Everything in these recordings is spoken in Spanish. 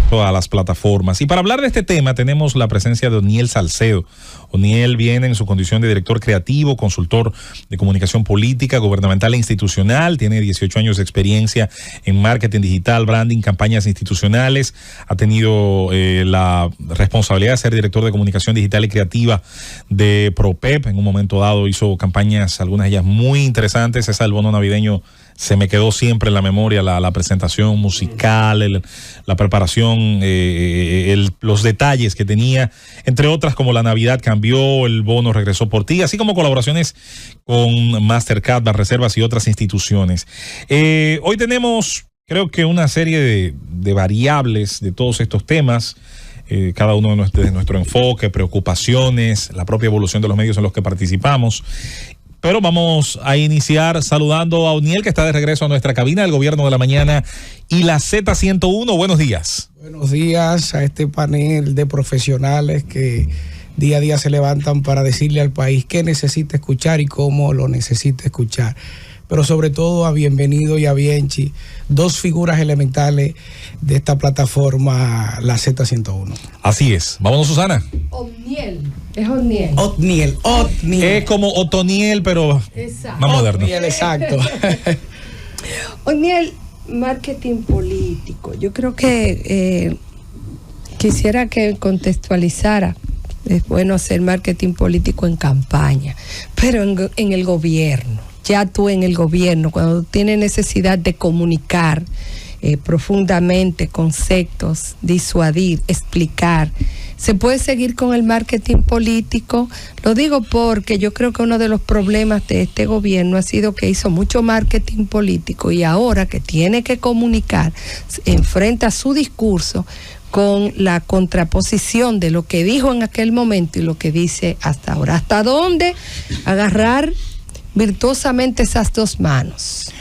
respecto a las plataformas. Y para hablar de este tema tenemos la presencia de Oniel Salcedo. Oniel viene en su condición de director creativo, consultor de comunicación política, gubernamental e institucional. Tiene 18 años de experiencia en marketing digital, branding, campañas institucionales. Ha tenido la responsabilidad de ser director de comunicación digital y creativa de ProPep. En un momento dado hizo campañas, algunas de ellas muy interesantes. Esa del bono navideño se me quedó siempre en la memoria, la presentación musical, la preparación, los detalles que tenía, entre otras como la Navidad cambió, el bono regresó por ti, así como colaboraciones con Mastercard, Banreservas y otras instituciones. Hoy tenemos, creo que una serie de variables de todos estos temas, cada uno de nuestro enfoque, preocupaciones, la propia evolución de los medios en los que participamos. Pero vamos a iniciar saludando a Oniel, que está de regreso a nuestra cabina del Gobierno de la Mañana y la Z101. Buenos días. Buenos días a este panel de profesionales que día a día se levantan para decirle al país qué necesita escuchar y cómo lo necesita escuchar. Pero sobre todo a Bienvenido y a Bienchi, dos figuras elementales de esta plataforma, la Z101. Así es. Vámonos, Susana. Oniel. Es Oniel. Otniel. Es como Otoniel, pero exacto, más moderno. Otniel, exacto. Oniel, marketing político. Yo creo que quisiera que contextualizara. Es bueno hacer marketing político en campaña, pero en el gobierno. Ya tú en el gobierno, cuando tienes necesidad de comunicar profundamente conceptos, disuadir, explicar, ¿se puede seguir con el marketing político? Lo digo porque yo creo que uno de los problemas de este gobierno ha sido que hizo mucho marketing político y ahora que tiene que comunicar, enfrenta su discurso con la contraposición de lo que dijo en aquel momento y lo que dice hasta ahora. ¿Hasta dónde agarrar virtuosamente esas dos manos?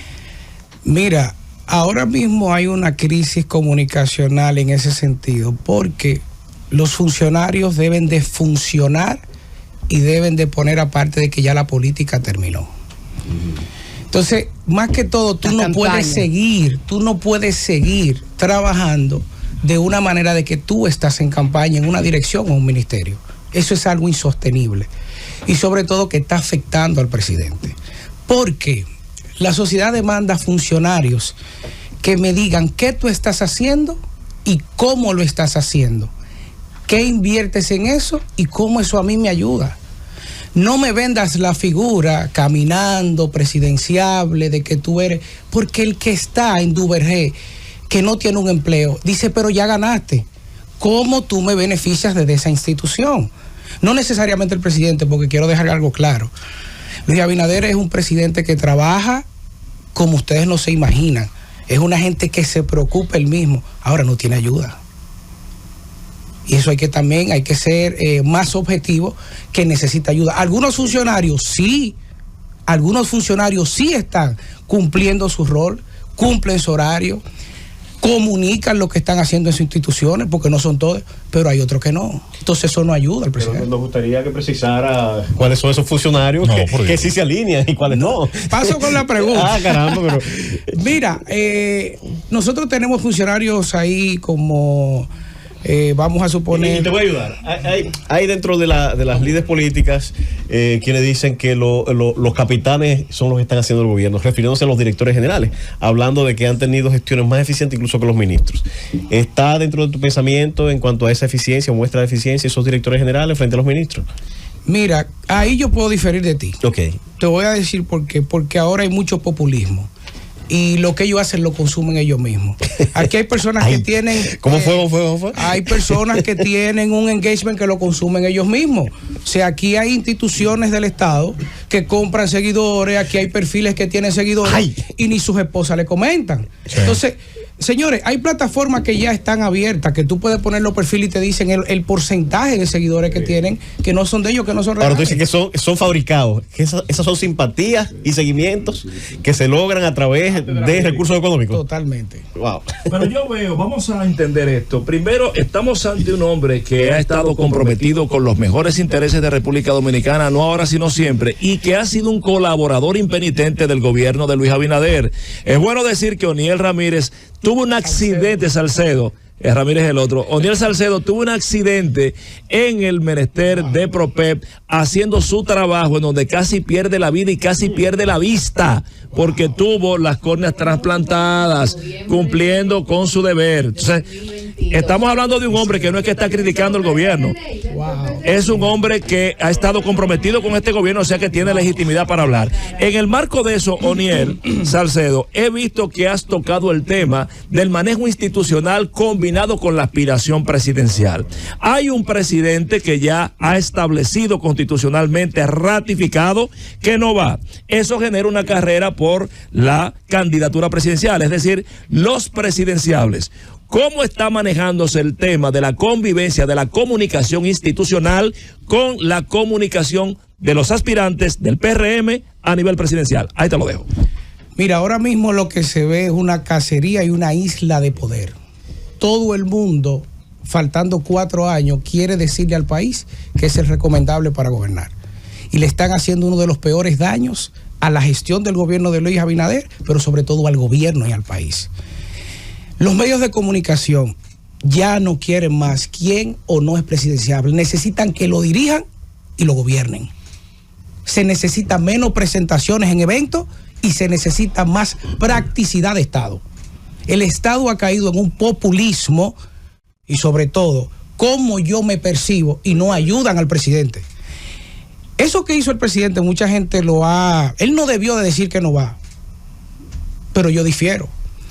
Mira, ahora mismo hay una crisis comunicacional en ese sentido, porque los funcionarios deben de funcionar y deben de poner aparte de que ya la política terminó. Entonces, más que todo, tú no puedes seguir trabajando de una manera de que tú estás en campaña en una dirección o un ministerio. Eso es algo insostenible. Y sobre todo que está afectando al presidente. Porque la sociedad demanda funcionarios que me digan qué tú estás haciendo y cómo lo estás haciendo. ¿Qué inviertes en eso y cómo eso a mí me ayuda? No me vendas la figura caminando, presidenciable, de que tú eres... Porque el que está en Duvergé, que no tiene un empleo, dice, pero ya ganaste. ¿Cómo tú me beneficias desde esa institución? No necesariamente el presidente, porque quiero dejar algo claro. Luis Abinader es un presidente que trabaja como ustedes no se imaginan. Es una gente que se preocupa él mismo. Ahora no tiene ayuda. Y eso hay que ser más objetivo, que necesita ayuda. Algunos funcionarios sí están cumpliendo su rol, cumplen su horario, comunican lo que están haciendo en sus instituciones, porque no son todos, pero hay otros que no. Entonces eso no ayuda al presidente. Pero nos gustaría que precisara cuáles son esos funcionarios que sí se alinean y cuáles no. Paso con la pregunta. Caramba, pero... Mira, nosotros tenemos funcionarios ahí como... vamos a suponer... Y te voy a ayudar. Hay dentro de las líderes políticas quienes dicen que los capitanes son los que están haciendo el gobierno, refiriéndose a los directores generales, hablando de que han tenido gestiones más eficientes incluso que los ministros. ¿Está dentro de tu pensamiento en cuanto a esa eficiencia, muestra de eficiencia, esos directores generales frente a los ministros? Mira, ahí yo puedo diferir de ti. Ok. Te voy a decir por qué. Porque ahora hay mucho populismo. Y lo que ellos hacen lo consumen ellos mismos. Aquí hay personas que tienen... ¿Cómo fue? Hay personas que tienen un engagement que lo consumen ellos mismos. O sea, aquí hay instituciones del Estado que compran seguidores, aquí hay perfiles que tienen seguidores y ni sus esposas le comentan. Sí. Entonces, señores, hay plataformas que ya están abiertas, que tú puedes poner los perfiles y te dicen el porcentaje de seguidores que tienen, que no son de ellos, que no son reales. Ahora tú dices que son fabricados, que esas son simpatías y seguimientos que se logran a través de recursos económicos. Totalmente. Wow. Pero yo veo, vamos a entender esto. Primero, estamos ante un hombre que ha estado comprometido con los mejores intereses de República Dominicana, no ahora sino siempre, y que ha sido un colaborador impenitente del gobierno de Luis Abinader. Es bueno decir que Oniel Ramírez tuvo un accidente, Salcedo, Ramírez el otro. Oniel Salcedo tuvo un accidente en el menester de Propep haciendo su trabajo, en donde casi pierde la vida y casi pierde la vista, porque tuvo las córneas trasplantadas, cumpliendo con su deber. Entonces, estamos hablando de un hombre que no es que está criticando el gobierno. Es un hombre que ha estado comprometido con este gobierno, o sea que tiene legitimidad para hablar. En el marco de eso, Oniel Salcedo, he visto que has tocado el tema del manejo institucional combinado con la aspiración presidencial. Hay un presidente que ya ha establecido constitucionalmente, ratificado, que no va. Eso genera una carrera por la candidatura presidencial, es decir, los presidenciables. ¿Cómo está manejándose el tema de la convivencia, de la comunicación institucional con la comunicación de los aspirantes del PRM a nivel presidencial? Ahí te lo dejo. Mira, ahora mismo lo que se ve es una cacería y una isla de poder. Todo el mundo, faltando 4 años, quiere decirle al país que es el recomendable para gobernar. Y le están haciendo uno de los peores daños a la gestión del gobierno de Luis Abinader, pero sobre todo al gobierno y al país. Los medios de comunicación ya no quieren más quién o no es presidenciable. Necesitan que lo dirijan y lo gobiernen. Se necesita menos presentaciones en eventos y se necesita más practicidad de Estado. El Estado ha caído en un populismo y sobre todo, cómo yo me percibo, y no ayudan al presidente. Eso que hizo el presidente, mucha gente él no debió de decir que no va, pero yo difiero.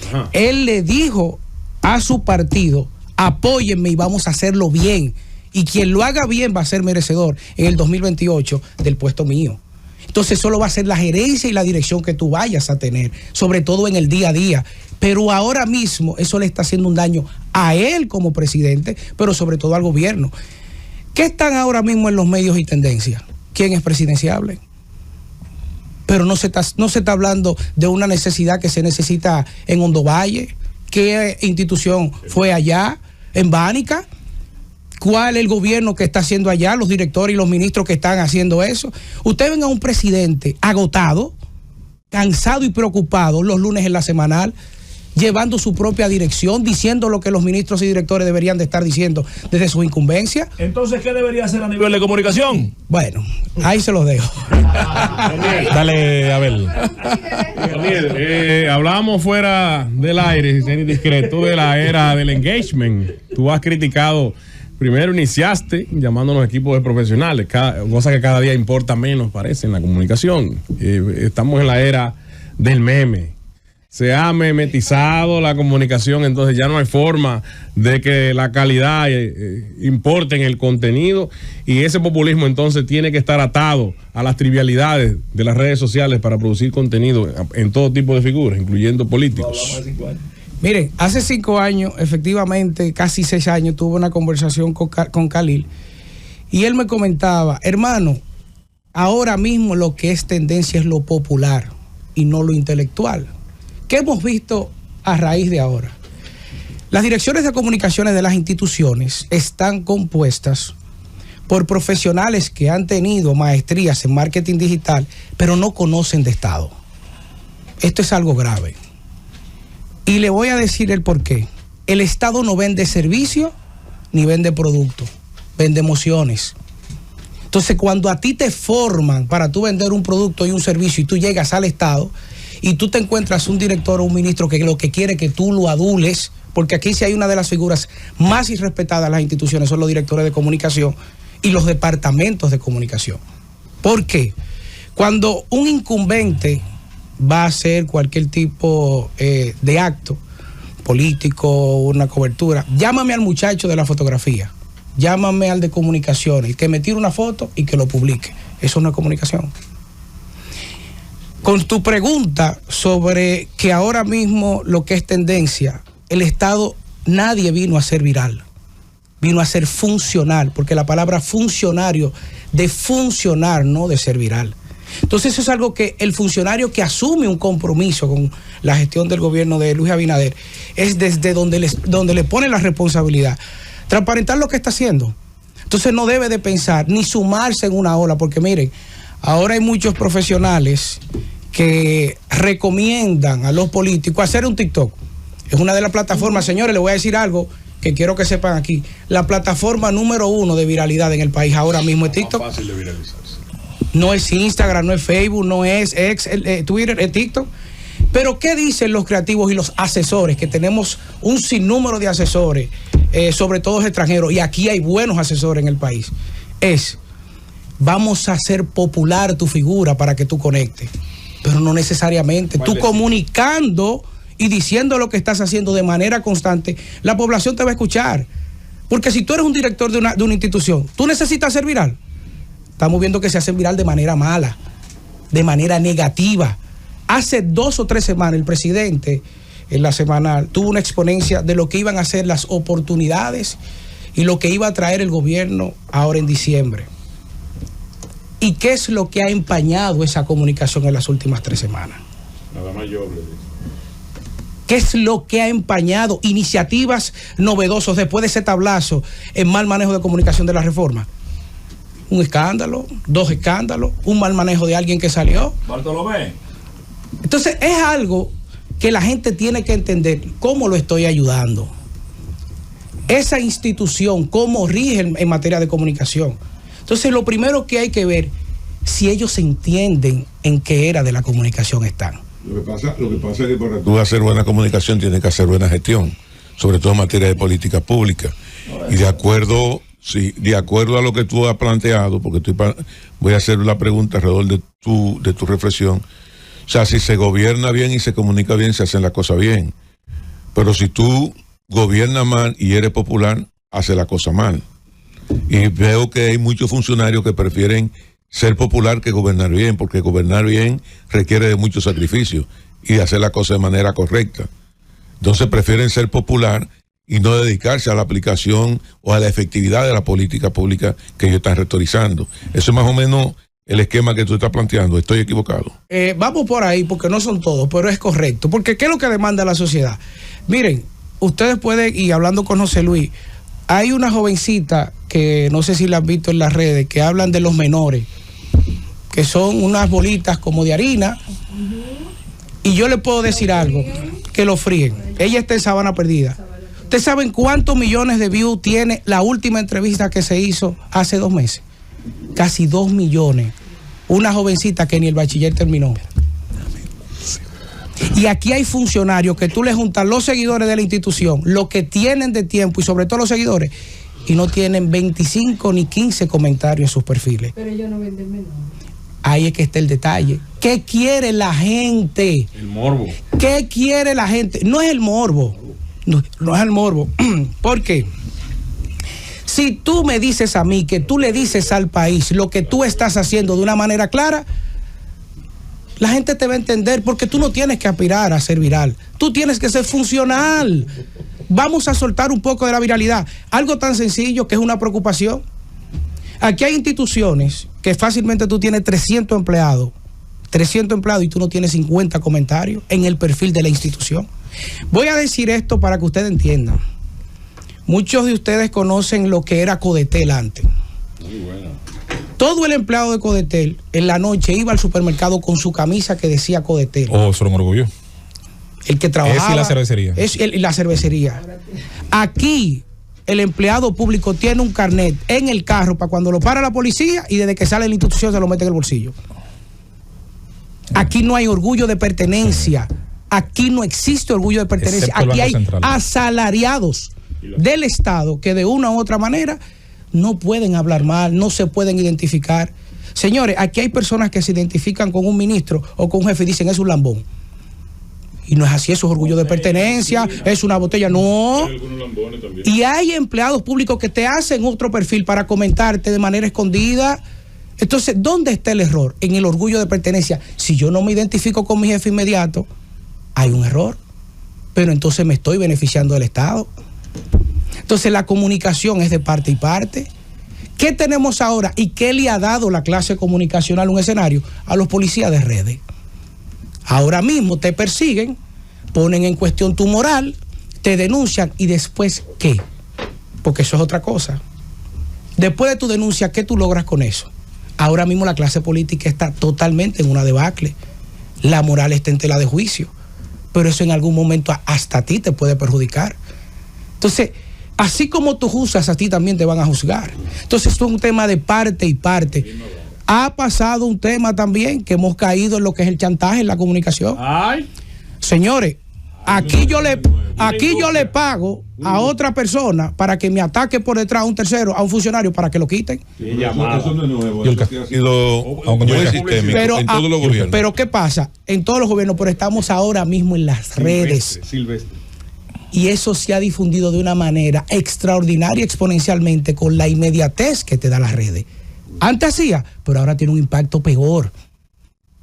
Ajá. Él le dijo a su partido, apóyenme y vamos a hacerlo bien. Y quien lo haga bien va a ser merecedor en el 2028 del puesto mío. Entonces solo va a ser la gerencia y la dirección que tú vayas a tener, sobre todo en el día a día. Pero ahora mismo eso le está haciendo un daño a él como presidente, pero sobre todo al gobierno. ¿Qué están ahora mismo en los medios y tendencias? ¿Quién es presidenciable? Pero no se está hablando de una necesidad que se necesita en Hondo Valle. ¿Qué institución fue allá? ¿En Bánica? ¿Cuál es el gobierno que está haciendo allá? Los directores y los ministros que están haciendo eso. Usted ven a un presidente agotado, cansado y preocupado los lunes en la semanal, llevando su propia dirección, diciendo lo que los ministros y directores deberían de estar diciendo desde su incumbencia. Entonces, ¿qué debería hacer a nivel de comunicación? Bueno, ahí se los dejo. Dale, Abel. Daniel, hablábamos fuera del aire, sin ser indiscreto, de la era del engagement. Tú has criticado, primero iniciaste llamándonos equipos de profesionales, cosa que cada día importa menos, parece, en la comunicación. Estamos en la era del meme. Se ha memetizado la comunicación, entonces ya no hay forma de que la calidad importe en el contenido, y ese populismo entonces tiene que estar atado a las trivialidades de las redes sociales para producir contenido en todo tipo de figuras, incluyendo políticos. Miren, hace 5 años, efectivamente, casi 6 años, tuve una conversación con Khalil, y él me comentaba, hermano, ahora mismo lo que es tendencia es lo popular y no lo intelectual. ¿Qué hemos visto a raíz de ahora? Las direcciones de comunicaciones de las instituciones están compuestas por profesionales que han tenido maestrías en marketing digital, pero no conocen de Estado. Esto es algo grave. Y le voy a decir el por qué. El Estado no vende servicio ni vende producto, vende emociones. Entonces, cuando a ti te forman para tú vender un producto y un servicio y tú llegas al Estado y tú te encuentras un director o un ministro que lo que quiere es que tú lo adules, porque aquí sí hay una de las figuras más irrespetadas en las instituciones, son los directores de comunicación y los departamentos de comunicación. ¿Por qué? Cuando un incumbente va a hacer cualquier tipo de acto político, una cobertura, llámame al muchacho de la fotografía, llámame al de comunicaciones, que me tire una foto y que lo publique. Eso no es comunicación. Con tu pregunta sobre que ahora mismo lo que es tendencia, el Estado, nadie vino a ser viral, vino a ser funcional, porque la palabra funcionario, de funcionar, no de ser viral. Entonces eso es algo que el funcionario que asume un compromiso con la gestión del gobierno de Luis Abinader, es desde donde le pone la responsabilidad, transparentar lo que está haciendo. Entonces no debe de pensar ni sumarse en una ola, porque miren, ahora hay muchos profesionales que recomiendan a los políticos hacer un TikTok. Es una de las plataformas, señores, les voy a decir algo que quiero que sepan aquí, la plataforma número 1 de viralidad en el país ahora mismo es TikTok. Más fácil de viralizarse. No es Instagram, no es Facebook, no es Twitter, es TikTok. Pero ¿qué dicen los creativos y los asesores? Que tenemos un sinnúmero de asesores, sobre todo extranjeros, y aquí hay buenos asesores en el país. Vamos a hacer popular tu figura para que tú conectes, pero no necesariamente. Tú comunicando y diciendo lo que estás haciendo de manera constante, la población te va a escuchar. Porque si tú eres un director de una institución, tú necesitas ser viral. Estamos viendo que se hace viral de manera mala, de manera negativa. Hace 2 o 3 semanas el presidente en la semanal tuvo una exponencia de lo que iban a ser las oportunidades y lo que iba a traer el gobierno ahora en diciembre. ¿Y qué es lo que ha empañado esa comunicación en las últimas 3 semanas? Nada más yo le digo. ¿Qué es lo que ha empañado iniciativas novedosas después de ese tablazo en mal manejo de comunicación de la reforma? Un escándalo, 2 escándalos, un mal manejo de alguien que salió. Bartolomé. Entonces es algo que la gente tiene que entender cómo lo estoy ayudando. Esa institución, cómo rige en materia de comunicación. Entonces lo primero que hay que ver, si ellos entienden en qué era de la comunicación están. Lo que pasa es que para tú hacer buena comunicación tienes que hacer buena gestión, sobre todo en materia de política pública. Y de acuerdo a lo que tú has planteado, porque voy a hacer la pregunta alrededor de tu reflexión. O sea, si se gobierna bien y se comunica bien, se hacen las cosas bien. Pero si tú gobiernas mal y eres popular, haces la cosa mal. Y veo que hay muchos funcionarios que prefieren ser popular que gobernar bien, porque gobernar bien requiere de mucho sacrificio y de hacer la cosa de manera correcta. Entonces prefieren ser popular y no dedicarse a la aplicación o a la efectividad de la política pública que ellos están retorizando. Eso es más o menos el esquema que tú estás planteando. ¿Estoy equivocado? Vamos por ahí, porque no son todos, pero es correcto. Porque ¿qué es lo que demanda la sociedad? Miren, ustedes pueden, y hablando con José Luis, hay una jovencita que no sé si la han visto en las redes, que hablan de los menores, que son unas bolitas como de harina, y yo le puedo decir algo, que lo fríen. Ella está en Sabana Perdida. ¿Ustedes saben cuántos millones de views tiene la última entrevista que se hizo hace 2 meses? Casi 2 millones. Una jovencita que ni el bachiller terminó. Y aquí hay funcionarios que tú le juntas los seguidores de la institución, lo que tienen de tiempo y sobre todo los seguidores, y no tienen 25 ni 15 comentarios en sus perfiles. Pero ellos no venden menos. Ahí es que está el detalle. ¿Qué quiere la gente? El morbo. ¿Qué quiere la gente? No es el morbo. No es el morbo. ¿Por qué? Si tú me dices a mí que tú le dices al país lo que tú estás haciendo de una manera clara, la gente te va a entender, porque tú no tienes que aspirar a ser viral. Tú tienes que ser funcional. Vamos a soltar un poco de la viralidad. Algo tan sencillo que es una preocupación. Aquí hay instituciones que fácilmente tú tienes 300 empleados y tú no tienes 50 comentarios en el perfil de la institución. Voy a decir esto para que ustedes entiendan. Muchos de ustedes conocen lo que era Codetel antes. Muy buena. Todo el empleado de Codetel en la noche iba al supermercado con su camisa que decía Codetel. Oh, eso era un orgullo. El que trabajaba. Y la cervecería. La cervecería. Aquí el empleado público tiene un carnet en el carro para cuando lo para la policía, y desde que sale de la institución se lo mete en el bolsillo. Aquí no hay orgullo de pertenencia. Aquí no existe orgullo de pertenencia. Aquí hay asalariados del Estado que de una u otra manera no pueden hablar mal, no se pueden identificar. Señores, aquí hay personas que se identifican con un ministro o con un jefe y dicen es un lambón. Y no es así, eso es orgullo de pertenencia, es una botella, no. Y hay empleados públicos que te hacen otro perfil para comentarte de manera escondida. Entonces, ¿dónde está el error? En el orgullo de pertenencia. Si yo no me identifico con mi jefe inmediato, hay un error. Pero entonces me estoy beneficiando del Estado. Entonces, la comunicación es de parte y parte. ¿Qué tenemos ahora y qué le ha dado la clase comunicacional un escenario? A los policías de redes. Ahora mismo te persiguen, ponen en cuestión tu moral, te denuncian, y después ¿qué? Porque eso es otra cosa. Después de tu denuncia, ¿qué tú logras con eso? Ahora mismo la clase política está totalmente en una debacle. La moral está en tela de juicio. Pero eso en algún momento hasta a ti te puede perjudicar. Entonces, Así como tú juzgas, a ti también te van a juzgar. Entonces, esto es un tema de parte y parte. Ha pasado un tema también que hemos caído en lo que es el chantaje en la comunicación. Ay. Señores, aquí yo le pago a otra persona para que me ataque por detrás a un tercero, a un funcionario, para que lo quiten. Eso no es nuevo. Y el Eso ha sido muy sistémico Pero, en todos los gobiernos. pero ¿qué pasa? En todos los gobiernos, pero estamos ahora mismo en las redes. Silvestre. Y eso se ha difundido de una manera extraordinaria, exponencialmente, con la inmediatez que te da las redes. Antes hacía, pero ahora tiene un impacto peor.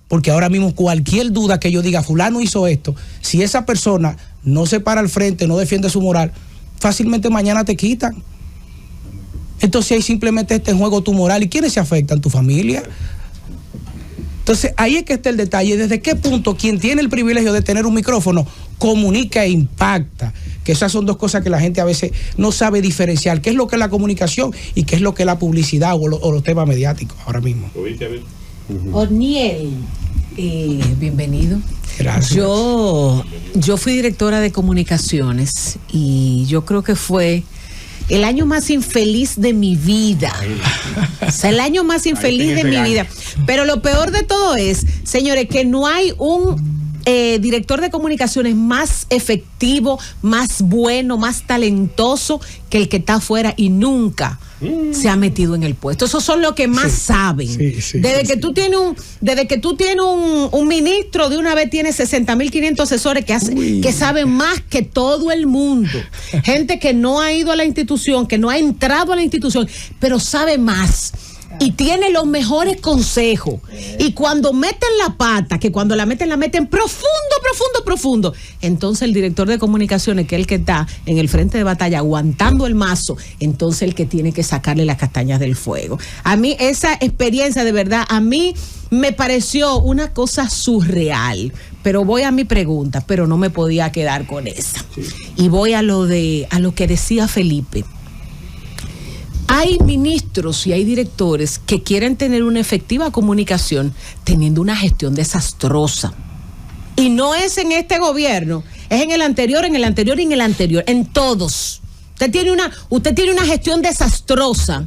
Porque ahora mismo cualquier duda que yo diga, fulano hizo esto, si esa persona no se para al frente, no defiende su moral, fácilmente mañana te quitan. Entonces ahí simplemente está en juego tu moral. ¿Y quiénes se afectan? Tu familia. Entonces ahí es que está el detalle. ¿Desde qué punto quien tiene el privilegio de tener un micrófono comunica e impacta? Que esas son dos cosas que la gente a veces no sabe diferenciar. ¿Qué es lo que es la comunicación y qué es lo que es la publicidad o los temas mediáticos ahora mismo? Orniel, bienvenido. Gracias. Yo fui directora de comunicaciones y yo creo que fue el año más infeliz de mi vida. O sea, el año más infeliz de mi vida. Pero lo peor de todo es, señores, que no hay un director de comunicaciones más efectivo, más bueno, más talentoso que el que está afuera y nunca se ha metido en el puesto. Esos son los que más saben. Desde que tú tienes un ministro, de una vez tienes 60.500 asesores que saben más que todo el mundo. Gente que no ha ido a la institución, que no ha entrado a la institución, pero sabe más. Y tiene los mejores consejos. Y cuando meten la pata, que cuando la meten profundo. Entonces el director de comunicaciones, que es el que está en el frente de batalla aguantando el mazo, entonces el que tiene que sacarle las castañas del fuego. A mí esa experiencia, de verdad, a mí me pareció una cosa surreal. Pero voy a mi pregunta, pero no me podía quedar con esa. Y voy a lo que decía Felipe. Hay ministros y hay directores que quieren tener una efectiva comunicación teniendo una gestión desastrosa. Y no es en este gobierno, es en el anterior, en todos. Usted tiene una gestión desastrosa.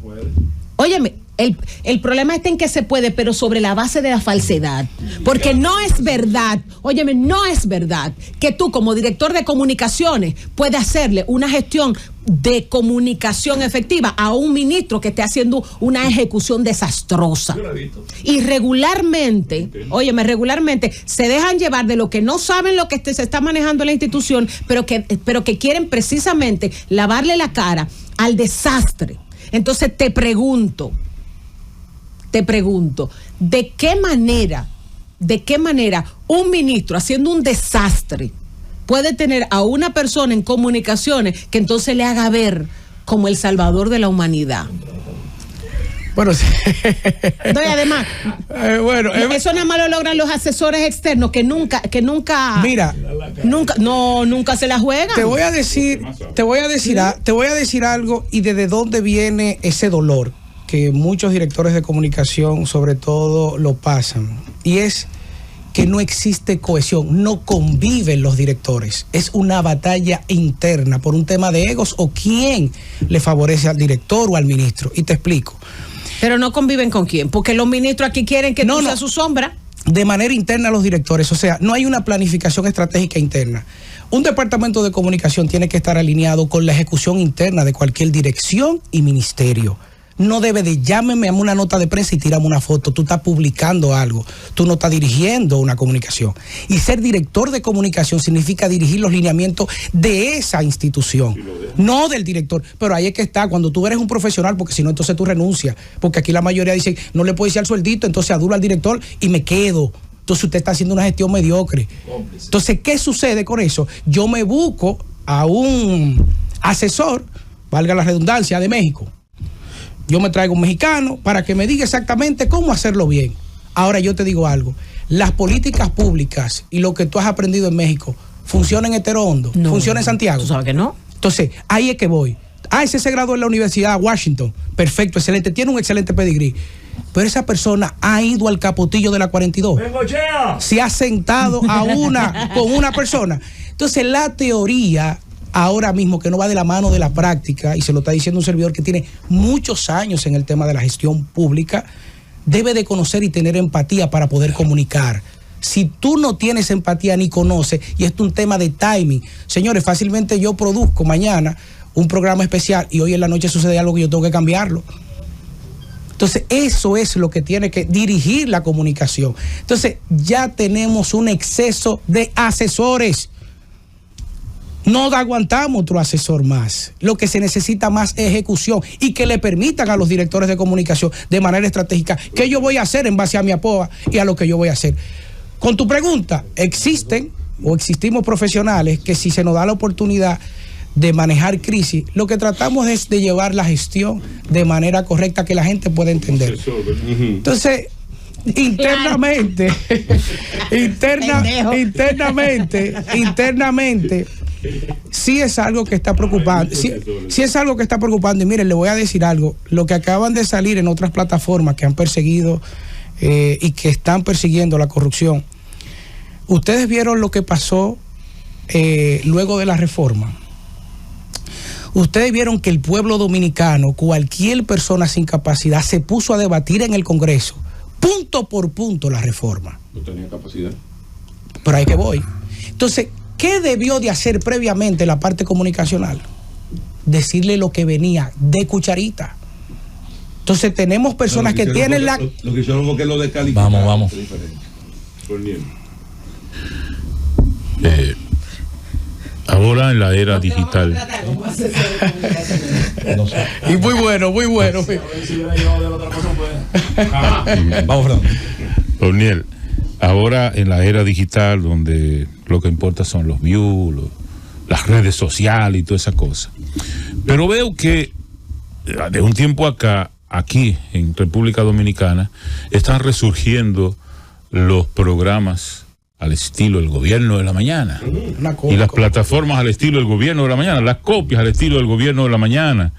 Óyeme, el problema está en que se puede, pero sobre la base de la falsedad. Porque no es verdad, no es verdad que tú como director de comunicaciones puedes hacerle una gestión de comunicación efectiva a un ministro que esté haciendo una ejecución desastrosa. Y regularmente se dejan llevar de lo que no saben lo que se está manejando en la institución, pero que quieren precisamente lavarle la cara al desastre. Entonces te pregunto, ¿de qué manera un ministro haciendo un desastre puede tener a una persona en comunicaciones que entonces le haga ver como el salvador de la humanidad? Bueno, sí. No, y además, eso nada más lo logran los asesores externos que nunca se la juegan. Te voy a decir algo y desde dónde viene ese dolor que muchos directores de comunicación sobre todo lo pasan, y es que no existe cohesión, no conviven los directores, es una batalla interna por un tema de egos o quién le favorece al director o al ministro, y te explico. Pero no conviven con quién, porque los ministros aquí quieren que tú seas su sombra. De manera interna los directores, o sea, no hay una planificación estratégica interna. Un departamento de comunicación tiene que estar alineado con la ejecución interna de cualquier dirección y ministerio. No debe de llámeme a una nota de prensa y tirame una foto. Tú estás publicando algo, tú no estás dirigiendo una comunicación. Y ser director de comunicación significa dirigir los lineamientos de esa institución, no del director. Pero ahí es que está, cuando tú eres un profesional, porque si no, entonces tú renuncias. Porque aquí la mayoría dice, no le puedo decir al sueldito, entonces adulo al director y me quedo. Entonces usted está haciendo una gestión mediocre. Entonces, ¿qué sucede con eso? Yo me busco a un asesor, valga la redundancia, de México. Yo me traigo un mexicano para que me diga exactamente cómo hacerlo bien. Ahora yo te digo algo, las políticas públicas y lo que tú has aprendido en México, ¿funciona en Hetero Hondo? No. ¿Funciona en Santiago? ¿Tú sabes que no? Entonces, ahí es que voy. Ese se graduó en la Universidad de Washington. Perfecto, excelente, tiene un excelente pedigrí. Pero esa persona ha ido al capotillo de la 42. Se ha sentado con una persona. Entonces, la teoría ahora mismo que no va de la mano de la práctica, y se lo está diciendo un servidor que tiene muchos años en el tema de la gestión pública, debe de conocer y tener empatía para poder comunicar. Si tú no tienes empatía ni conoces, y esto es un tema de timing, señores, fácilmente yo produzco mañana un programa especial y hoy en la noche sucede algo que yo tengo que cambiarlo. Entonces, eso es lo que tiene que dirigir la comunicación. Entonces, ya tenemos un exceso de asesores. No aguantamos otro asesor más. Lo que se necesita más es ejecución y que le permitan a los directores de comunicación de manera estratégica qué yo voy a hacer en base a mi apoyo y a lo que yo voy a hacer. Con tu pregunta, existimos profesionales que si se nos da la oportunidad de manejar crisis, lo que tratamos es de llevar la gestión de manera correcta que la gente pueda entender. Entonces, internamente, sí es algo que está preocupando. Sí es algo que está preocupando. Y miren, le voy a decir algo. Lo que acaban de salir en otras plataformas que han perseguido y que están persiguiendo la corrupción. Ustedes vieron lo que pasó luego de la reforma. Ustedes vieron que el pueblo dominicano, cualquier persona sin capacidad, se puso a debatir en el Congreso, punto por punto, la reforma. No tenía capacidad. Pero ahí que voy. Entonces, ¿qué debió de hacer previamente la parte comunicacional? Decirle lo que venía de cucharita. Entonces tenemos personas que tienen la... Lo que hicieron fue que lo descalificaron. Vamos. Ahora en la era digital. Y muy bueno. Vamos, Fernando. Orniel, ahora en la era digital, donde lo que importa son los views, las redes sociales y toda esa cosa. Pero veo que de un tiempo acá, aquí en República Dominicana, están resurgiendo los programas al estilo del gobierno de la mañana. Y las plataformas al estilo del gobierno de la mañana, las copias al estilo del gobierno de la mañana.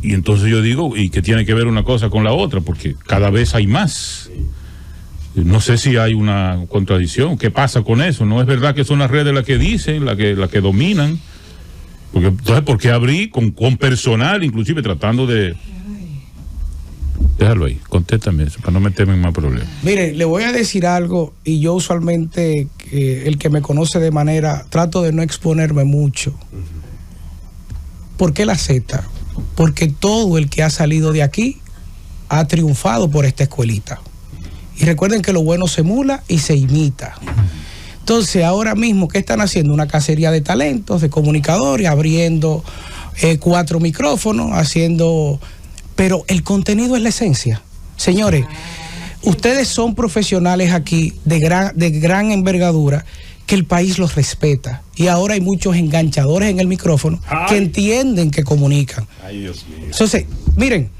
Y entonces yo digo, ¿y qué tiene que ver una cosa con la otra? Porque cada vez hay más. No sé si hay una contradicción. ¿Qué pasa con eso? No es verdad que son las redes las que dicen, las que dominan. Porque, entonces, ¿por qué abrí con personal, inclusive tratando de... Déjalo ahí, contéstame eso, para no meterme en más problemas. Mire, le voy a decir algo, y yo usualmente, el que me conoce de manera, trato de no exponerme mucho. ¿Por qué la Z? Porque todo el que ha salido de aquí ha triunfado por esta escuelita. Y recuerden que lo bueno se emula y se imita. Entonces, ahora mismo, ¿qué están haciendo? Una cacería de talentos, de comunicadores, abriendo 4 micrófonos, haciendo... Pero el contenido es la esencia. Señores, ustedes son profesionales aquí de gran envergadura, que el país los respeta. Y ahora hay muchos enganchadores en el micrófono que entienden que comunican. Ay, Dios mío. Entonces, miren,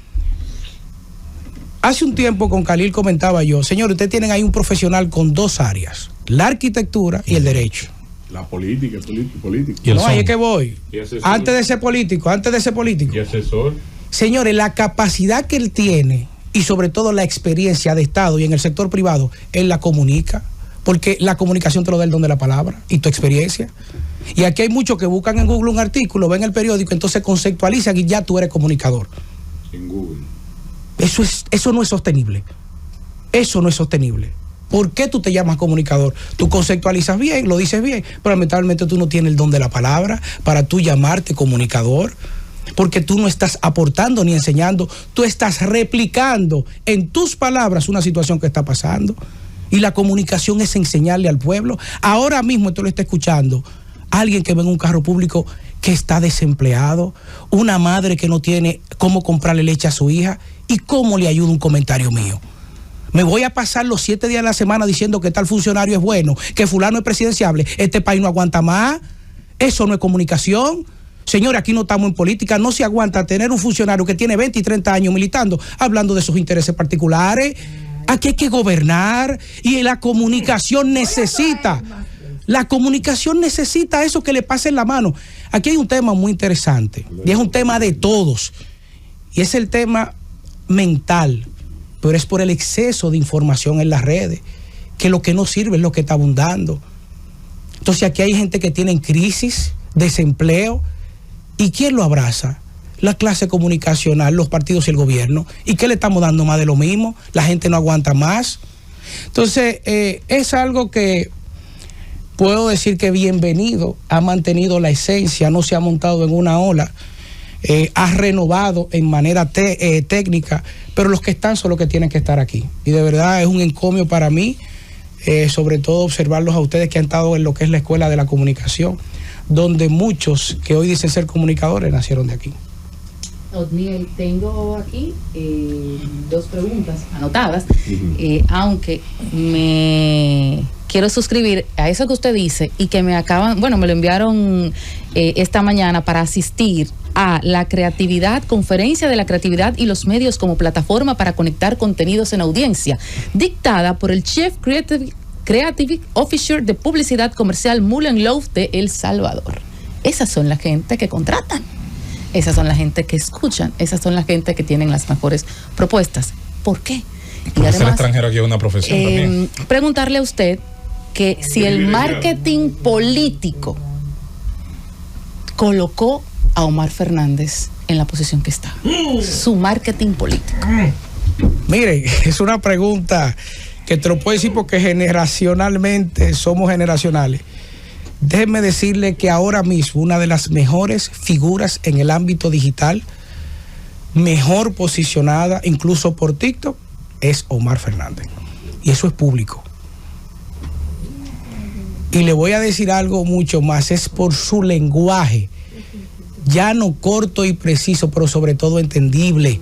hace un tiempo con Khalil comentaba yo, señores, ustedes tienen ahí un profesional con 2 áreas, la arquitectura y el derecho. La política. No, ahí es que voy. Antes de ser político. ¿Y asesor? Señores, la capacidad que él tiene y sobre todo la experiencia de Estado y en el sector privado, él la comunica, porque la comunicación te lo da el don de la palabra y tu experiencia. Y aquí hay muchos que buscan en Google un artículo, ven el periódico, entonces conceptualizan y ya tú eres comunicador. En Google. Eso no es sostenible. Eso no es sostenible. ¿Por qué tú te llamas comunicador? Tú conceptualizas bien, lo dices bien, pero lamentablemente tú no tienes el don de la palabra para tú llamarte comunicador. Porque tú no estás aportando ni enseñando, tú estás replicando en tus palabras una situación que está pasando. Y la comunicación es enseñarle al pueblo. Ahora mismo esto lo está escuchando alguien que ve en un carro público que está desempleado, una madre que no tiene cómo comprarle leche a su hija, y cómo le ayuda un comentario mío. Me voy a pasar los 7 días de la semana diciendo que tal funcionario es bueno, que fulano es presidenciable, este país no aguanta más. Eso no es comunicación. Señores, aquí no estamos en política, no se aguanta tener un funcionario que tiene 20 y 30 años militando, hablando de sus intereses particulares. Aquí hay que gobernar y la comunicación necesita eso que le pase en la mano. Aquí hay un tema muy interesante y es un tema de todos y es el tema mental, pero es por el exceso de información en las redes, que lo que no sirve es lo que está abundando. Entonces aquí hay gente que tiene crisis desempleo. ¿Y quién lo abraza? La clase comunicacional, los partidos y el gobierno. ¿Y qué le estamos dando más de lo mismo? La gente no aguanta más. Entonces, es algo que puedo decir que bienvenido, ha mantenido la esencia, no se ha montado en una ola, ha renovado en manera técnica, pero los que están son los que tienen que estar aquí. Y de verdad es un encomio para mí, sobre todo observarlos a ustedes que han estado en lo que es la escuela de la comunicación, donde muchos que hoy dicen ser comunicadores nacieron de aquí. Otniel, tengo aquí 2 preguntas anotadas, aunque me quiero suscribir a eso que usted dice y que me lo enviaron esta mañana para asistir a la creatividad, conferencia de la creatividad y los medios como plataforma para conectar contenidos en audiencia, dictada por el Chief Creative Officer de Publicidad Comercial Mullen Love de El Salvador. Esas son la gente que contratan. Esas son la gente que escuchan, esas son la gente que tienen las mejores propuestas. ¿Por qué? Y además, ser extranjero aquí es una profesión también. Preguntarle a usted que si el marketing político colocó a Omar Fernández en la posición que está. Su marketing político. Mire, es una pregunta que te lo puedo decir porque generacionalmente somos generacionales. Déjeme decirle que ahora mismo una de las mejores figuras en el ámbito digital, mejor posicionada incluso por TikTok, es Omar Fernández. Y eso es público. Y le voy a decir algo mucho más, es por su lenguaje, llano, corto y preciso, pero sobre todo entendible.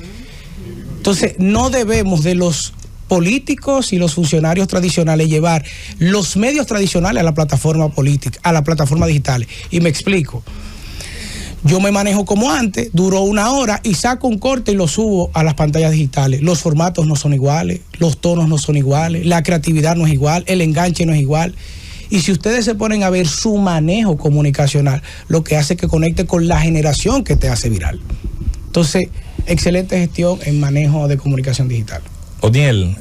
Entonces, no debemos de los políticos y los funcionarios tradicionales llevar los medios tradicionales a la plataforma política, a la plataforma digital. Y me explico. Yo me manejo como antes, duró 1 hora y saco un corte y lo subo a las pantallas digitales. Los formatos no son iguales, los tonos no son iguales, la creatividad no es igual, el enganche no es igual. Y si ustedes se ponen a ver su manejo comunicacional, lo que hace que conecte con la generación que te hace viral. Entonces, excelente gestión en manejo de comunicación digital. Otniel,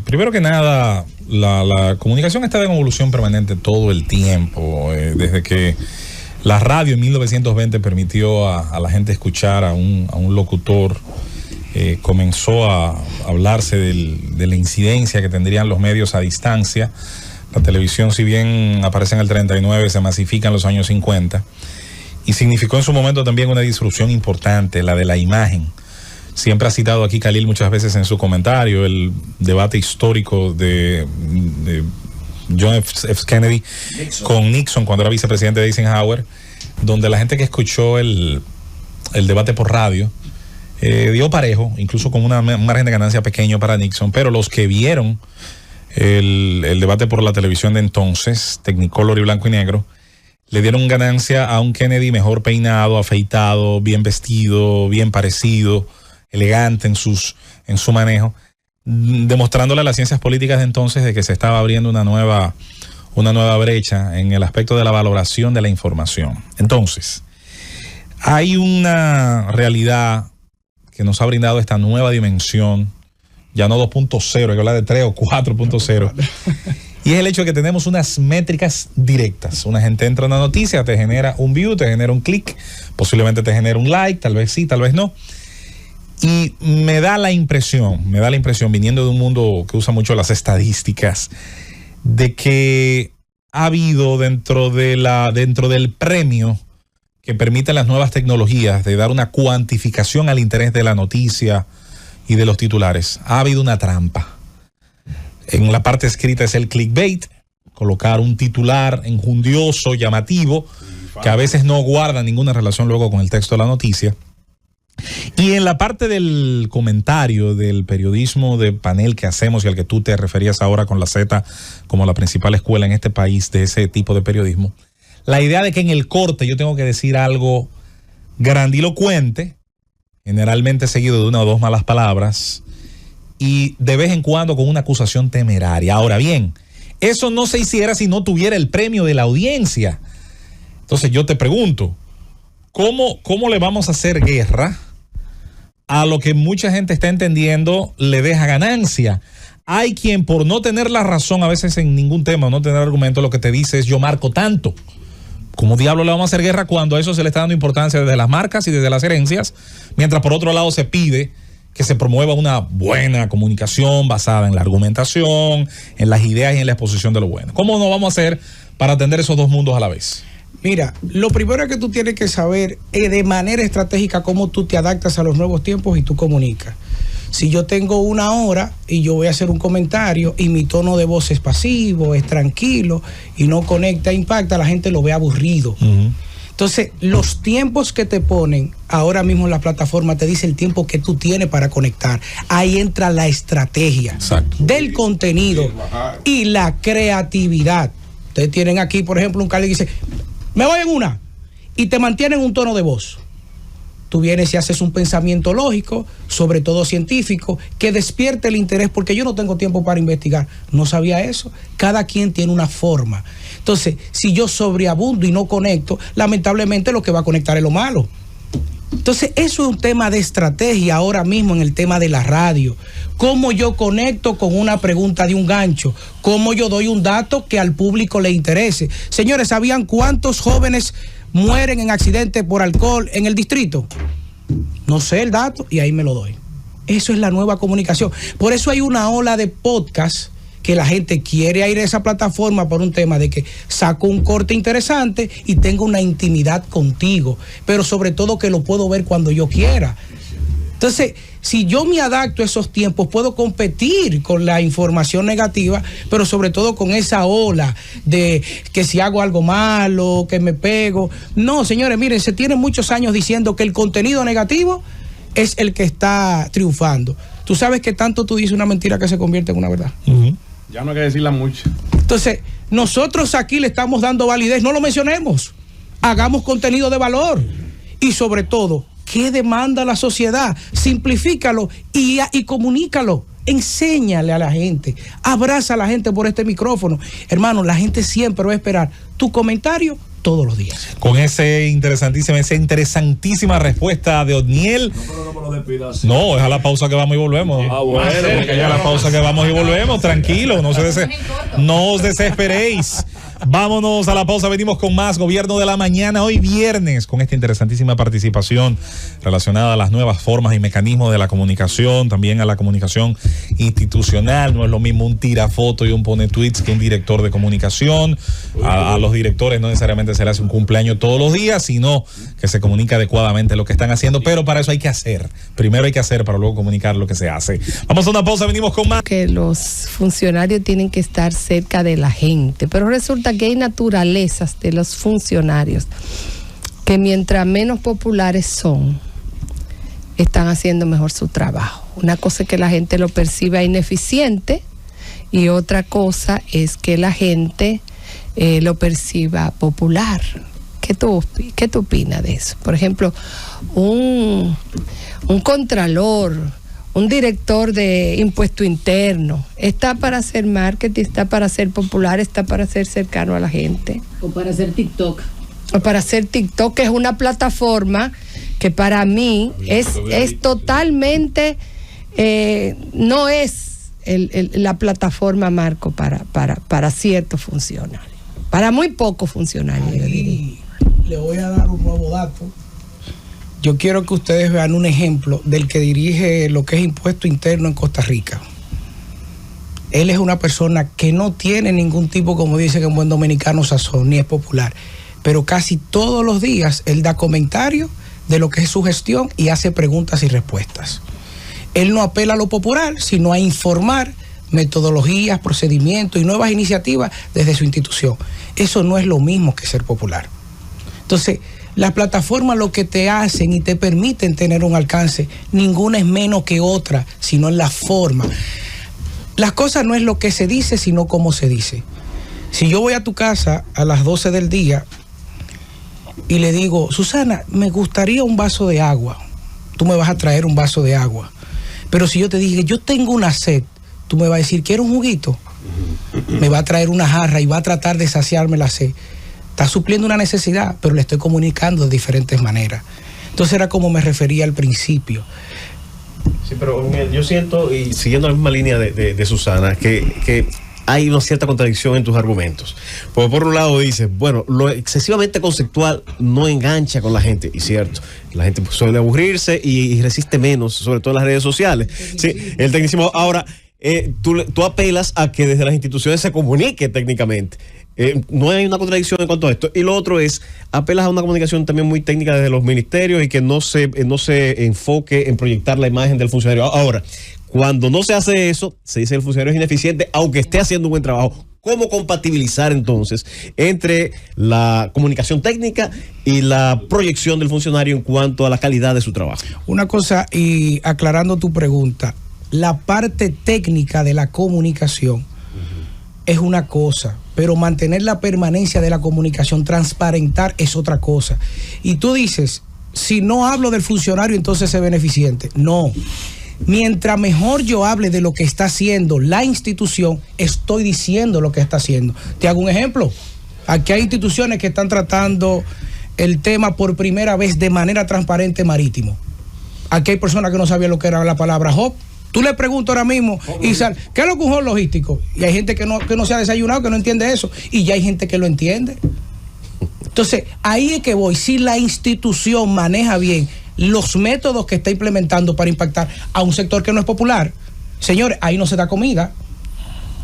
primero que nada, la comunicación está en evolución permanente todo el tiempo, desde que la radio en 1920 permitió a la gente escuchar a un locutor, comenzó a hablarse de la incidencia que tendrían los medios a distancia. La televisión, si bien aparece en el 39, se masifica en los años 50 y significó en su momento también una disrupción importante, la de la imagen. Siempre ha citado aquí Khalil muchas veces en su comentario el debate histórico de John F. Kennedy con Nixon cuando era vicepresidente de Eisenhower, donde la gente que escuchó el debate por radio dio parejo, incluso con un margen de ganancia pequeño para Nixon, pero los que vieron el debate por la televisión de entonces, Technicolor y blanco y negro, le dieron ganancia a un Kennedy mejor peinado, afeitado, bien vestido, bien parecido, elegante en su manejo, demostrándole a las ciencias políticas de entonces de que se estaba abriendo una nueva brecha en el aspecto de la valoración de la información. Entonces, hay una realidad que nos ha brindado esta nueva dimensión, ya no 2.0, hay que hablar de 3 o 4.0, y es el hecho de que tenemos unas métricas directas. Una gente entra a una noticia, te genera un view, te genera un clic, posiblemente te genera un like, tal vez sí, tal vez no. Y me da la impresión, viniendo de un mundo que usa mucho las estadísticas, de que ha habido dentro del premio que permiten las nuevas tecnologías de dar una cuantificación al interés de la noticia y de los titulares, ha habido una trampa. En la parte escrita es el clickbait, colocar un titular enjundioso, llamativo, que a veces no guarda ninguna relación luego con el texto de la noticia. Y en la parte del comentario, del periodismo de panel que hacemos y al que tú te referías ahora con la Z como la principal escuela en este país de ese tipo de periodismo, la idea de que en el corte yo tengo que decir algo grandilocuente, generalmente seguido de 1 o 2 malas palabras, y de vez en cuando con una acusación temeraria. Ahora bien, eso no se hiciera si no tuviera el premio de la audiencia. Entonces yo te pregunto, ¿cómo le vamos a hacer guerra a lo que mucha gente está entendiendo le deja ganancia? Hay quien, por no tener la razón a veces en ningún tema, no tener argumento, lo que te dice es yo marco tanto, ¿Cómo diablo le vamos a hacer guerra cuando a eso se le está dando importancia desde las marcas y desde las herencias? Mientras por otro lado se pide que se promueva una buena comunicación basada en la argumentación, en las ideas y en la exposición de lo bueno. ¿Cómo nos vamos a hacer para atender esos dos mundos a la vez? Mira, lo primero es que tú tienes que saber de manera estratégica cómo tú te adaptas a los nuevos tiempos y tú comunicas. Si yo tengo una hora y yo voy a hacer un comentario y mi tono de voz es pasivo, es tranquilo y no conecta, impacta, la gente lo ve aburrido. Entonces, los tiempos que te ponen ahora mismo en la plataforma te dice el tiempo que tú tienes para conectar. Ahí entra la estrategia del contenido y la creatividad. Ustedes tienen aquí, por ejemplo, un Cali que dice, me voy en una, y te mantienen un tono de voz. Tú vienes y haces un pensamiento lógico, sobre todo científico, que despierte el interés, porque yo no tengo tiempo para investigar. No sabía eso. Cada quien tiene una forma. Entonces, si yo sobreabundo y no conecto, lamentablemente lo que va a conectar es lo malo. Entonces, eso es un tema de estrategia ahora mismo en el tema de la radio. Cómo yo conecto con una pregunta de un gancho. Cómo yo doy un dato que al público le interese. Señores, ¿sabían cuántos jóvenes mueren en accidentes por alcohol en el distrito? No sé el dato y ahí me lo doy. Eso es la nueva comunicación. Por eso hay una ola de podcast que la gente quiere ir a esa plataforma por un tema de que saco un corte interesante y tengo una intimidad contigo, pero sobre todo que lo puedo ver cuando yo quiera. Entonces, si yo me adapto a esos tiempos, puedo competir con la información negativa, pero sobre todo con esa ola de que si hago algo malo, que me pego. No, señores, miren, se tienen muchos años diciendo que el contenido negativo es el que está triunfando. Tú sabes que tanto tú dices una mentira que se convierte en una verdad. Ya no hay que decirla mucho. Entonces, nosotros aquí le estamos dando validez, no lo mencionemos. Hagamos contenido de valor. Y sobre todo, ¿qué demanda la sociedad? Simplifícalo y comunícalo. Enséñale a la gente. Abraza a la gente por este micrófono. Hermano, la gente siempre va a esperar tu comentario todos los días. Con esa interesantísima respuesta de Otniel. No, es a la pausa que vamos y volvemos. Bueno, es a la pausa que vamos y volvemos. Tranquilo, no os desesperéis. Vámonos a la pausa, venimos con más Gobierno de la Mañana hoy viernes con esta interesantísima participación relacionada a las nuevas formas y mecanismos de la comunicación, también a la comunicación institucional. No es lo mismo un tirafoto y un pone tweets que un director de comunicación. A los directores no necesariamente se les hace un cumpleaños todos los días, sino que se comunica adecuadamente lo que están haciendo, pero para eso hay que hacer. Primero hay que hacer para luego comunicar lo que se hace. Vamos a una pausa, venimos con más. Que los funcionarios tienen que estar cerca de la gente, pero resulta que hay naturalezas de los funcionarios que mientras menos populares son, están haciendo mejor su trabajo. Una cosa es que la gente lo perciba ineficiente y otra cosa es que la gente lo perciba popular. ¿Qué tú opinas de eso? Por ejemplo, un contralor, un director de impuesto interno, está para hacer marketing, está para ser popular, está para ser cercano a la gente. O para hacer TikTok. O para hacer TikTok, que es una plataforma que para mí es totalmente, no es la plataforma marco para ciertos funcionarios. Para muy pocos funcionarios, yo diría. Le voy a dar un nuevo dato. Yo quiero que ustedes vean un ejemplo del que dirige lo que es impuesto interno en Costa Rica. Él es una persona que no tiene ningún tipo, como dicen en buen dominicano, sazón, ni es popular. Pero casi todos los días él da comentarios de lo que es su gestión y hace preguntas y respuestas. Él no apela a lo popular, sino a informar metodologías, procedimientos y nuevas iniciativas desde su institución. Eso no es lo mismo que ser popular. Entonces, las plataformas lo que te hacen y te permiten tener un alcance, ninguna es menos que otra, sino en la forma. Las cosas no es lo que se dice, sino cómo se dice. Si yo voy a tu casa a las 12 del día y le digo, Susana, me gustaría un vaso de agua, tú me vas a traer un vaso de agua. Pero si yo te dije, yo tengo una sed, tú me vas a decir, ¿quiero un juguito? Me va a traer una jarra y va a tratar de saciarme la sed. Está supliendo una necesidad, pero le estoy comunicando de diferentes maneras. Entonces era como me refería al principio. Sí, pero yo siento, y siguiendo la misma línea de Susana, que hay una cierta contradicción en tus argumentos. Porque por un lado dices, bueno, lo excesivamente conceptual no engancha con la gente, y cierto, la gente suele aburrirse y resiste menos, sobre todo en las redes sociales. Sí, el tecnicismo. Ahora, tú apelas a que desde las instituciones se comunique técnicamente. No hay una contradicción en cuanto a esto. Y lo otro es, apelas a una comunicación también muy técnica desde los ministerios y que no se enfoque en proyectar la imagen del funcionario. Ahora, cuando no se hace eso, se dice que el funcionario es ineficiente, aunque esté haciendo un buen trabajo. ¿Cómo compatibilizar entonces entre la comunicación técnica y la proyección del funcionario en cuanto a la calidad de su trabajo? Una cosa, y aclarando tu pregunta, la parte técnica de la comunicación es una cosa, pero mantener la permanencia de la comunicación, transparentar, es otra cosa. Y tú dices, si no hablo del funcionario, entonces es beneficiente. No. Mientras mejor yo hable de lo que está haciendo la institución, estoy diciendo lo que está haciendo. Te hago un ejemplo. Aquí hay instituciones que están tratando el tema por primera vez de manera transparente marítimo. Aquí hay personas que no sabían lo que era la palabra hub. Tú le preguntas ahora mismo, Isal, ¿qué es lo que es un hub logístico? Y hay gente que no se ha desayunado, que no entiende eso. Y ya hay gente que lo entiende. Entonces, ahí es que voy. Si la institución maneja bien los métodos que está implementando para impactar a un sector que no es popular, señores, ahí no se da comida.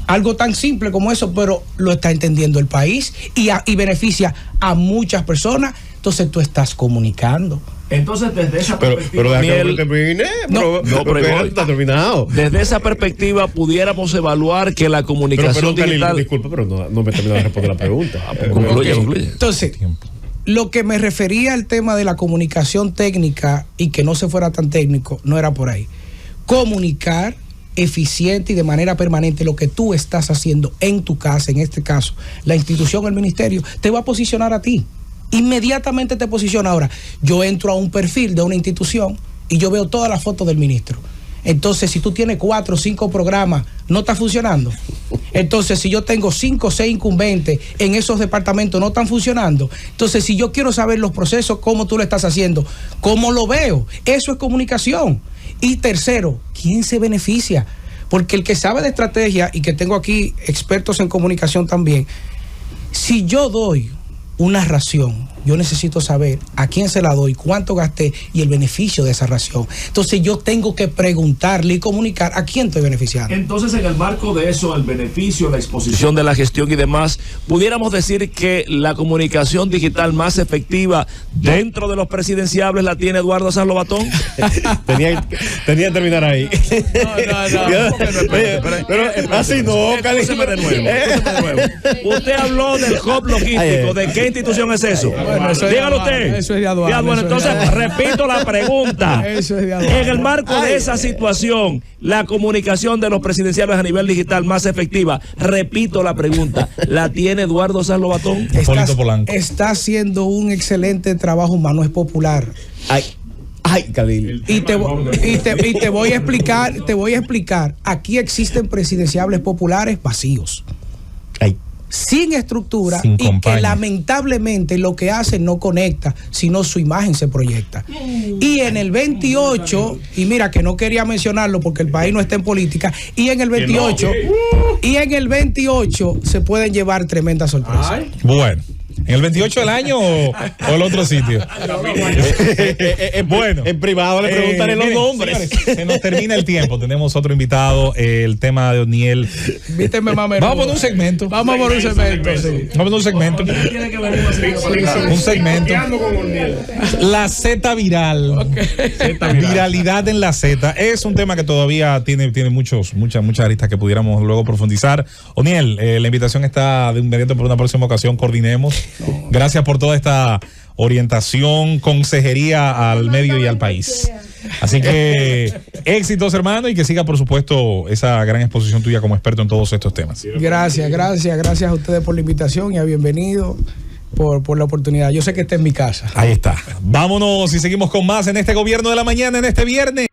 Algo tan simple como eso, pero lo está entendiendo el país y beneficia a muchas personas. Entonces tú estás comunicando. Entonces, desde esa perspectiva, pero Daniel, pero está terminado. Desde esa perspectiva, pudiéramos evaluar que la comunicación digital. Disculpa, pero no me terminó de responder la pregunta. Concluye. Entonces, lo que me refería al tema de la comunicación técnica y que no se fuera tan técnico, no era por ahí. Comunicar eficiente y de manera permanente lo que tú estás haciendo en tu casa, en este caso, la institución, el ministerio, te va a posicionar a ti. Inmediatamente te posiciona. Ahora, yo entro a un perfil de una institución y yo veo todas las fotos del ministro. Entonces, si tú tienes 4 o 5 programas, no está funcionando. Entonces, si yo tengo 5 o 6 incumbentes en esos departamentos, no están funcionando. Entonces, si yo quiero saber los procesos, cómo tú lo estás haciendo, cómo lo veo, eso es comunicación. Y tercero, ¿quién se beneficia? Porque el que sabe de estrategia, y que tengo aquí expertos en comunicación también, si yo doy una ración, yo necesito saber a quién se la doy, cuánto gasté y el beneficio de esa ración. Entonces yo tengo que preguntarle y comunicar a quién estoy beneficiando. Entonces, en el marco de eso, el beneficio, la exposición de la gestión y demás, pudiéramos decir que la comunicación digital más efectiva dentro de los presidenciables la tiene Eduardo San Lobatón. tenía que terminar ahí. Pero así no, escúcheme de nuevo. Usted habló del hub logístico. ¿De qué institución es eso? Bueno, dígalo usted. Eso es de aduana. Bueno, entonces repito la pregunta. Eso es de aduana. En el marco de esa situación, la comunicación de los presidenciales a nivel digital más efectiva, repito la pregunta, ¿la tiene Eduardo San Lobatón? Está haciendo un excelente trabajo humano, es popular. Ay, Khalil. Y te voy a explicar, aquí existen presidenciables populares vacíos. Sin estructura, sin y compañía, que lamentablemente lo que hace no conecta, sino su imagen se proyecta. Y en el 28, y mira que no quería mencionarlo porque el país no está en política, y en el 28 se pueden llevar tremendas sorpresas. Bueno, ¿en el 28 del año o el otro sitio? Bueno, en privado le preguntaré los nombres. Señores, se nos termina el tiempo. Tenemos otro invitado, el tema de O'Neill. Vamos a poner un segmento. Vamos a poner un segmento. Sí. Vamos a poner un segmento. Un segmento. La Z viral. Viralidad en la Z. Es un tema que todavía tiene muchas aristas que pudiéramos luego profundizar. O'Neill, la invitación está de inmediato por una próxima ocasión. Coordinemos. Gracias por toda esta orientación, consejería al medio y al país. Así que éxitos, hermano, y que siga, por supuesto, esa gran exposición tuya como experto en todos estos temas. Gracias a ustedes por la invitación y a bienvenido por la oportunidad. Yo sé que está en mi casa. Ahí está. Vámonos y seguimos con más en este Gobierno de la Mañana, en este viernes.